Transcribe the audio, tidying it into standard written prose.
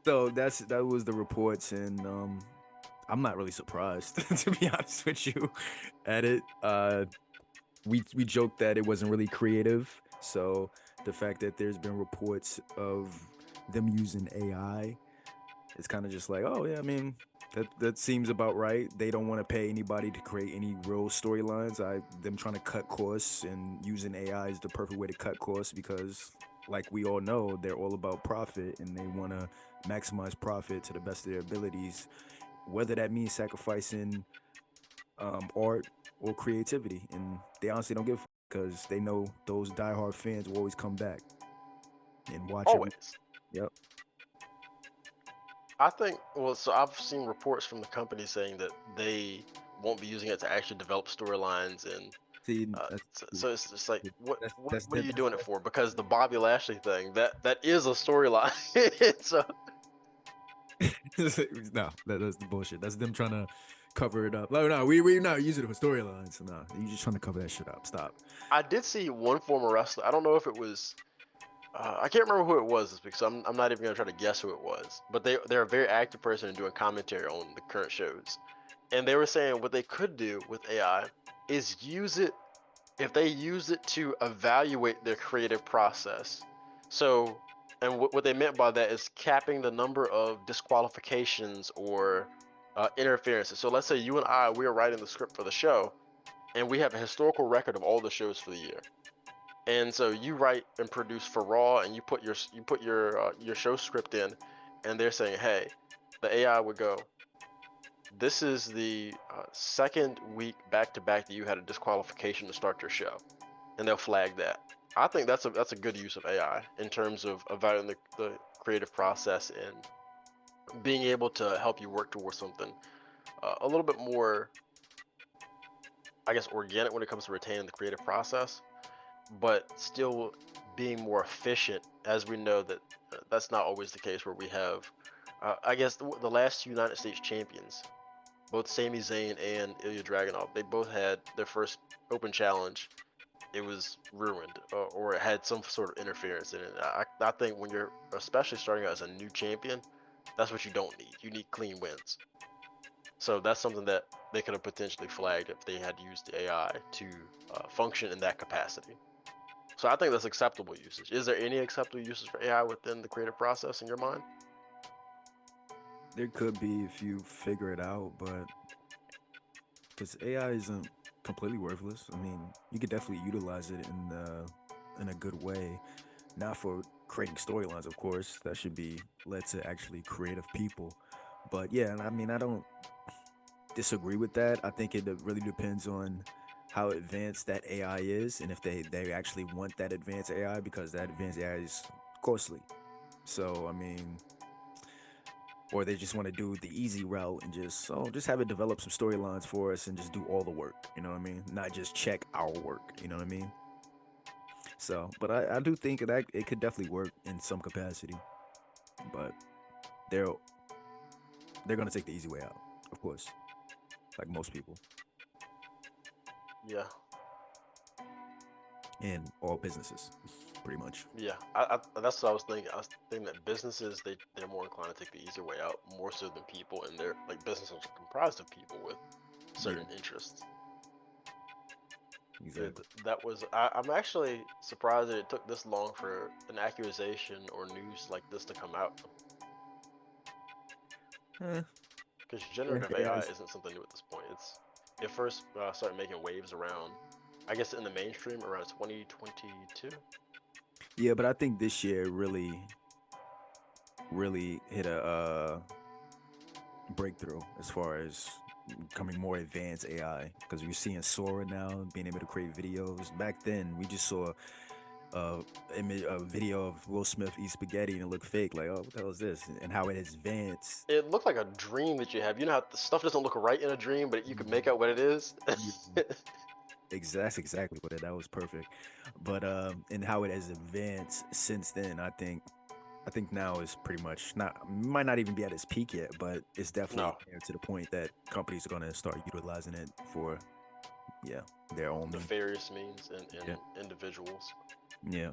So that was the reports, and I'm not really surprised to be honest with you at it. We joked that it wasn't really creative, so the fact that there's been reports of them using AI, it's kind of just like, oh yeah, I mean, that seems about right. They don't want to pay anybody to create any real storylines. Them trying to cut costs and using AI is the perfect way to cut costs because, like we all know, they're all about profit and they want to maximize profit to the best of their abilities, whether that means sacrificing art or creativity. And they honestly don't give because they know those diehard fans will always come back and watch every. Always. Yep. I think, well, so I've seen reports from the company saying that they won't be using it to actually develop storylines, and See, that's so it's just like, what are you that's doing it for? Because the Bobby Lashley thing, that is a storyline. So no, that's the bullshit. That's them trying to cover it up. Like, no, we're not using it for storylines. No, you just trying to cover that shit up. Stop. I did see one former wrestler. I don't know if it was. I can't remember who it was because I'm not even gonna try to guess who it was. But they're a very active person and doing commentary on the current shows, and they were saying what they could do with AI is use it if they use it to evaluate their creative process. So, and what they meant by that is capping the number of disqualifications or interferences. So let's say you and I, we are writing the script for the show, and we have a historical record of all the shows for the year. And so you write and produce for Raw, and you put your show script in, and they're saying, hey, the AI would go, this is the second week back to back that you had a disqualification to start your show, and they'll flag that. I think that's a good use of AI in terms of evaluating the creative process and being able to help you work towards something a little bit more, I guess, organic when it comes to retaining the creative process, but still being more efficient. As we know that that's not always the case where we have, I guess, the last two United States champions, both Sami Zayn and Ilya Dragunov, they both had their first open challenge. It was ruined, or it had some sort of interference in it. I think when you're especially starting out as a new champion, that's what you don't need. You need clean wins. So that's something that they could have potentially flagged if they had used the AI to function in that capacity. So I think that's acceptable usage. Is there any acceptable usage for AI within the creative process in your mind? There could be if you figure it out, but because AI isn't completely worthless. I mean, you could definitely utilize it in a good way, not for creating storylines, of course. That should be led to actually creative people. But yeah, I mean, I don't disagree with that. I think it really depends on how advanced that AI is, and if they actually want that advanced AI, because that advanced AI is costly. So I mean, or they just want to do the easy route and just have it develop some storylines for us and just do all the work. You know what I mean? Not just check our work. You know what I mean? So, but I do think that it could definitely work in some capacity. But they're they're gonna take the easy way out, of course, like most people Yeah, in all businesses, pretty much. yeah. I that's what I was thinking. I was thinking that businesses they're more inclined to take the easier way out more so than people, and they're like businesses are comprised of people with Yeah, certain interests. exactly. That was I'm actually surprised that it took this long for an accusation or news like this to come out, Eh, because yeah, generative AI AI's, isn't something new at this point. It first started making waves around, I guess, in the mainstream around 2022. yeah, but I think this year really hit a breakthrough as far as becoming more advanced AI because we're seeing Sora now being able to create videos. Back then, we just saw a video of Will Smith eat spaghetti and it looked fake. Like, oh, what the hell is this? And how it has advanced. It looked like a dream that you have. You know how the stuff doesn't look right in a dream, but you can make out what it is. Yeah, that's exactly what that was perfect. But and how it has advanced since then, I think now is pretty much not might not even be at its peak yet, but it's definitely No, there to the point that companies are gonna start utilizing it for yeah their own means. nefarious means and Yeah, individuals. yeah.